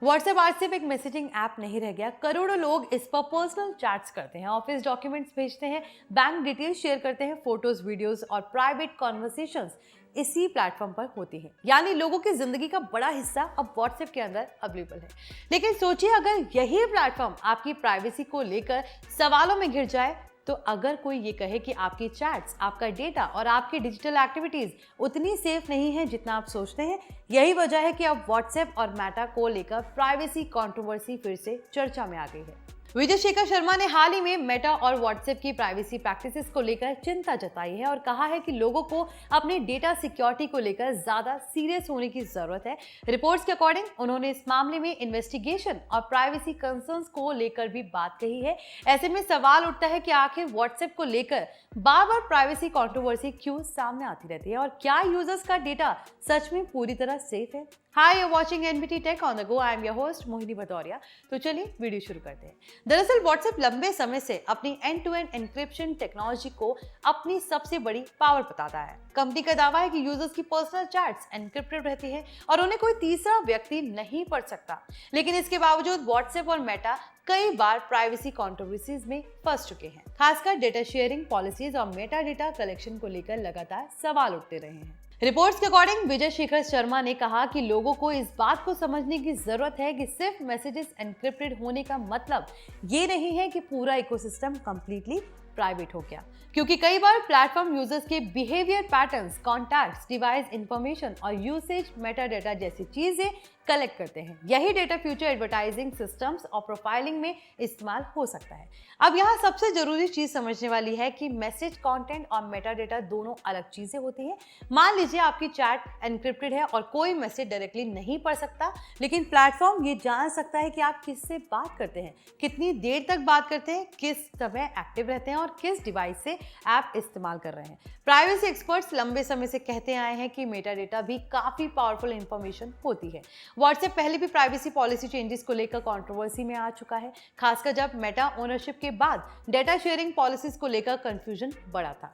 WhatsApp आज सिर्फ एक मैसेजिंग ऐप नहीं रह गया। करोड़ों लोग इस पर पर्सनल चैट्स करते हैं, ऑफिस डॉक्यूमेंट्स भेजते हैं, बैंक डिटेल्स शेयर करते हैं, फोटोज, वीडियोस और प्राइवेट कॉन्वर्सेशंस इसी प्लेटफॉर्म पर होती हैं। यानी लोगों की जिंदगी का बड़ा हिस्सा अब व्हाट्सएप के अंदर अवेलेबल है। लेकिन सोचिए, अगर यही प्लेटफॉर्म आपकी प्राइवेसी को लेकर सवालों में घिर जाए, तो अगर कोई ये कहे कि आपकी चैट्स, आपका डेटा और आपकी डिजिटल एक्टिविटीज उतनी सेफ नहीं है जितना आप सोचते हैं, यही वजह है कि अब व्हाट्सएप और मेटा को लेकर प्राइवेसी कंट्रोवर्सी फिर से चर्चा में आ गई है। विजय शेखर शर्मा ने हाल ही में मेटा और व्हाट्सएप की प्राइवेसी प्रैक्टिसेस को लेकर चिंता जताई है और कहा है कि लोगों को अपने डेटा सिक्योरिटी को लेकर ज्यादा सीरियस होने की जरूरत है। रिपोर्ट्स के अकॉर्डिंग उन्होंने इस मामले में इन्वेस्टिगेशन और प्राइवेसी कंसर्न्स को लेकर भी बात कही है। ऐसे में सवाल उठता है कि आखिर व्हाट्सएप को लेकर बार बार प्राइवेसी कंट्रोवर्सी क्यों सामने आती रहती है और क्या यूजर्स का डेटा सच में पूरी तरह सेफ है। Hi, you are watching NBT tech on the go. I am your host Mohini Bhadauria. तो चलिए वीडियो शुरू करते हैं। दरअसल व्हाट्सएप लंबे समय से अपनी end to end encryption technology को अपनी सबसे बड़ी पावर बताता है। कंपनी का दावा है कि यूजर्स की पर्सनल चैट्स एन्क्रिप्टेड रहती है और उन्हें कोई तीसरा व्यक्ति नहीं पढ़ सकता। लेकिन इसके बावजूद व्हाट्सएप और मेटा कई बार प्राइवेसी कंट्रोवर्सीज में फंस चुके हैं। खासकर डेटा शेयरिंग पॉलिसीज और मेटा डेटा कलेक्शन को लेकर लगातार सवाल उठते रहे हैं। रिपोर्ट्स के अकॉर्डिंग विजय शेखर शर्मा ने कहा कि लोगों को इस बात को समझने की जरूरत है कि सिर्फ मैसेजेस एन्क्रिप्टेड होने का मतलब ये नहीं है कि पूरा इकोसिस्टम कंप्लीटली प्राइवेट हो गया, क्योंकि कई बार प्लेटफॉर्म यूजर्स के behaviour patterns, contacts, device information और यूसेज मेटा डेटा जैसी चीजें कलेक्ट करते हैं। यही डेटा फ्यूचर एडवर्टाइजिंग सिस्टम्स और प्रोफाइलिंग में इस्तेमाल हो सकता है। अब यहाँ सबसे जरूरी चीज समझने वाली है कि मैसेज कंटेंट और मेटा डेटा दोनों अलग चीजें होती हैं। मान लीजिए आपकी चैट एन्क्रिप्टेड है और कोई मैसेज डायरेक्टली नहीं पढ़ सकता, लेकिन प्लेटफॉर्म ये जान सकता है कि आप किससे बात करते हैं, कितनी देर तक बात करते हैं, किस समय एक्टिव रहते हैं और किस डिवाइस से ऐप इस्तेमाल कर रहे हैं। प्राइवेसी एक्सपर्ट्स लंबे समय से कहते आए हैं कि मेटा डेटा भी काफी पावरफुल इंफॉर्मेशन होती है। व्हाट्सएप पहले भी प्राइवेसी पॉलिसी चेंजेस को लेकर कंट्रोवर्सी में आ चुका है, खासकर जब मेटा ओनरशिप के बाद डेटा शेयरिंग पॉलिसीज को लेकर कंफ्यूजन बढ़ा था।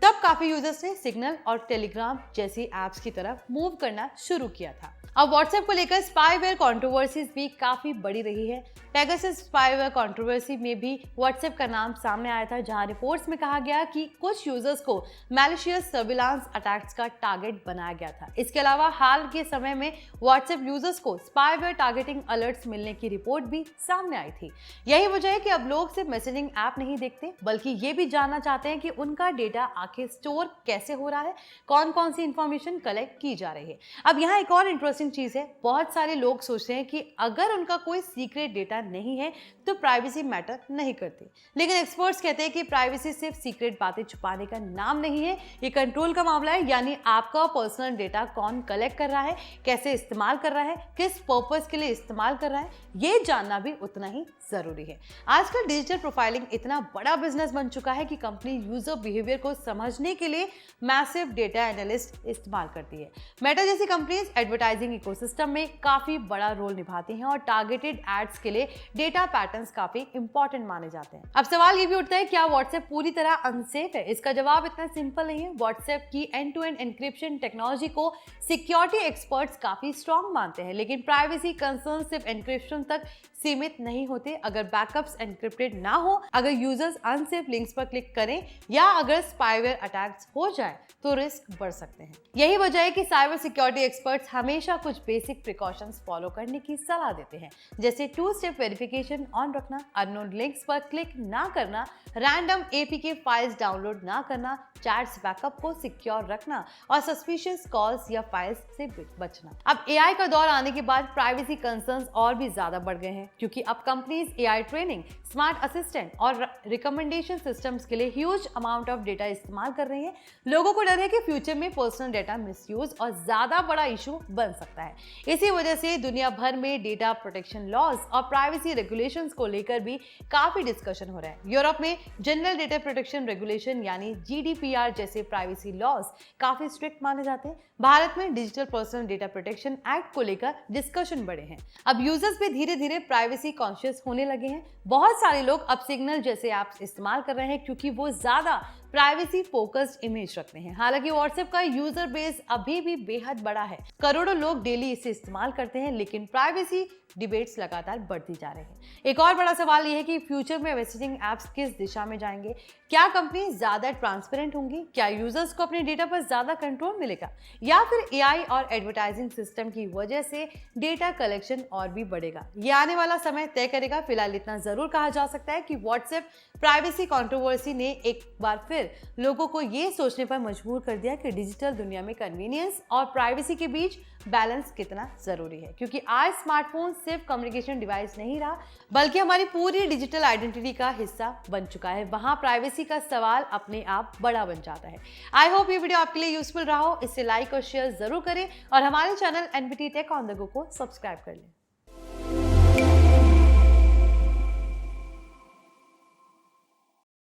तब काफी यूजर्स ने सिग्नल और टेलीग्राम जैसी एप्स की तरफ मूव करना शुरू किया था। अब व्हाट्सएप को लेकर स्पाईवेयर कंट्रोवर्सीज भी काफी बड़ी रही है। पेगासस स्पाईवेयर कंट्रोवर्सी में भी व्हाट्सएप का नाम सामने आया था, जहां रिपोर्ट्स में कहा गया कि कुछ यूजर्स को मैलिशियस सर्विलांस अटैक्स का टारगेट बनाया गया था। इसके अलावा हाल के समय में व्हाट्सएप यूजर्स को स्पाईवेयर टारगेटिंग अलर्ट्स मिलने की रिपोर्ट भी सामने आई थी। यही वजह है कि अब लोग सिर्फ मैसेजिंग ऐप नहीं देखते, बल्कि ये भी जानना चाहते हैं कि उनका डेटा आखिर स्टोर कैसे हो रहा है, कौन कौन सी इंफॉर्मेशन कलेक्ट की जा रही है। अब यहाँ एक और इंटरेस्टिंग चीज है, बहुत सारे लोग सोचते हैं कि अगर उनका कोई सीक्रेट डेटा नहीं है तो प्राइवेसी मैटर नहीं करती। लेकिन एक्सपर्ट्स कहते हैं कि प्राइवेसी सिर्फ सीक्रेट बातें छुपाने का नाम नहीं है, ये कंट्रोल का मामला है। यानी आपका पर्सनल डेटा कौन कलेक्ट कर रहा है, कैसे इस्तेमाल कर रहा है, किस पर्पस के लिए इस्तेमाल कर रहा है, ये जानना भी उतना ही जरूरी है। आजकल डिजिटल प्रोफाइलिंग इतना बड़ा बिजनेस बन चुका है कि कंपनी यूजर बिहेवियर को समझने के लिए मैसिव डेटा एनालिस्ट इस्तेमाल करती है। मेटा जैसी कंपनीज एडवर्टाइजिंग इकोसिस्टम में काफी बड़ा रोल निभाती हैं और टारगेटेड एड्स के लिए डेटा पैटर्न्स काफी इंपॉर्टेंट माने जाते हैं। अब सवाल ये भी उठता है, क्या व्हाट्सएप पूरी तरह अनसेफ है? इसका जवाब इतना सिंपल नहीं है। व्हाट्सएप की end to end encryption technology को सिक्योरिटी एक्सपर्ट्स काफी स्ट्रॉन्ग मानते हैं, लेकिन प्राइवेसी कंसर्न सिर्फ एन्क्रिप्शन तक सीमित नहीं होते। अगर बैकअप्स एन्क्रिप्टेड ना हो, अगर यूजर्स अनसेफ लिंक्स पर क्लिक करें या अगर स्पाईवेयर अटैक्स हो जाए तो रिस्क बढ़ सकते हैं। यही वजह है कि साइबर सिक्योरिटी एक्सपर्ट्स हमेशा कुछ बेसिक प्रिकॉशंस फॉलो करने की सलाह देते हैं, जैसे 2 स्टेप वेरिफिकेशन ऑन रखना, अननोन लिंक्स पर क्लिक ना करना, रैंडम एपीके फाइल्स डाउनलोड ना करना, चैट्स बैकअप को सिक्योर रखना और सस्पिशियस कॉल्स या फाइल्स से बचना। अब एआई का दौर आने के बाद प्राइवेसी कंसर्न्स और भी ज्यादा बढ़ गए हैं, क्योंकि अब companies AI training, smart assistant और रिकमेंडेशन सिस्टम्स के लिए ह्यूज अमाउंट ऑफ डेटा इस्तेमाल कर रही हैं। लोगों को डर है कि फ्यूचर में पर्सनल डेटा मिसयूज और ज्यादा बड़ा इशू बन सकता है। इसी वजह से दुनिया भर में डेटा प्रोटेक्शन लॉज और प्राइवेसी रेगुलेशंस को लेकर भी काफी डिस्कशन हो रहा है। यूरोप में जनरल डेटा प्रोटेक्शन रेगुलेशन यानी जीडीपीआर जैसे प्राइवेसी लॉज काफी स्ट्रिक्ट माने जाते हैं। भारत में digital personal data protection act को लेकर डिस्कशन बढ़े हैं। अब यूजर्स भी धीरे धीरे प्राइवेसी कॉन्शियस होने लगे हैं। बहुत सारे लोग अब सिग्नल जैसे ऐप्स इस्तेमाल कर रहे हैं, क्योंकि वो ज्यादा प्राइवेसी फोकस्ड इमेज रखते हैं। हालांकि व्हाट्सएप का यूजर बेस अभी भी बेहद बड़ा है, करोड़ों लोग डेली इसे इस्तेमाल करते हैं, लेकिन प्राइवेसी डिबेट्स लगातार बढ़ती जा रही हैं। एक और बड़ा सवाल यह है कि फ्यूचर में मैसेजिंग ऐप्स किस दिशा में जाएंगे। क्या कंपनी ज्यादा ट्रांसपेरेंट होंगी, क्या यूजर्स को अपने डेटा पर ज्यादा कंट्रोल मिलेगा, या फिर एआई और एडवर्टाइजिंग सिस्टम की वजह से डेटा कलेक्शन और भी बढ़ेगा। ये आने वाला समय तय करेगा। फिलहाल इतना जरूर कहा जा सकता है कि व्हाट्सएप प्राइवेसी कंट्रोवर्सी ने एक बार फिर लोगों को ये सोचने पर मजबूर कर दिया कि डिजिटल दुनिया में कन्वीनियंस और प्राइवेसी के बीच बैलेंस कितना जरूरी है, क्योंकि आज स्मार्टफोन सिर्फ कम्युनिकेशन डिवाइस नहीं रहा बल्कि हमारी पूरी डिजिटल आइडेंटिटी का हिस्सा बन चुका है। वहां प्राइवेसी का सवाल अपने आप बड़ा बन जाता है। आई होप ये वीडियो आपके लिए यूजफुल रहा हो। इसे लाइक और शेयर जरूर करें और हमारे channel NBT tech on the go को सब्सक्राइब कर लें।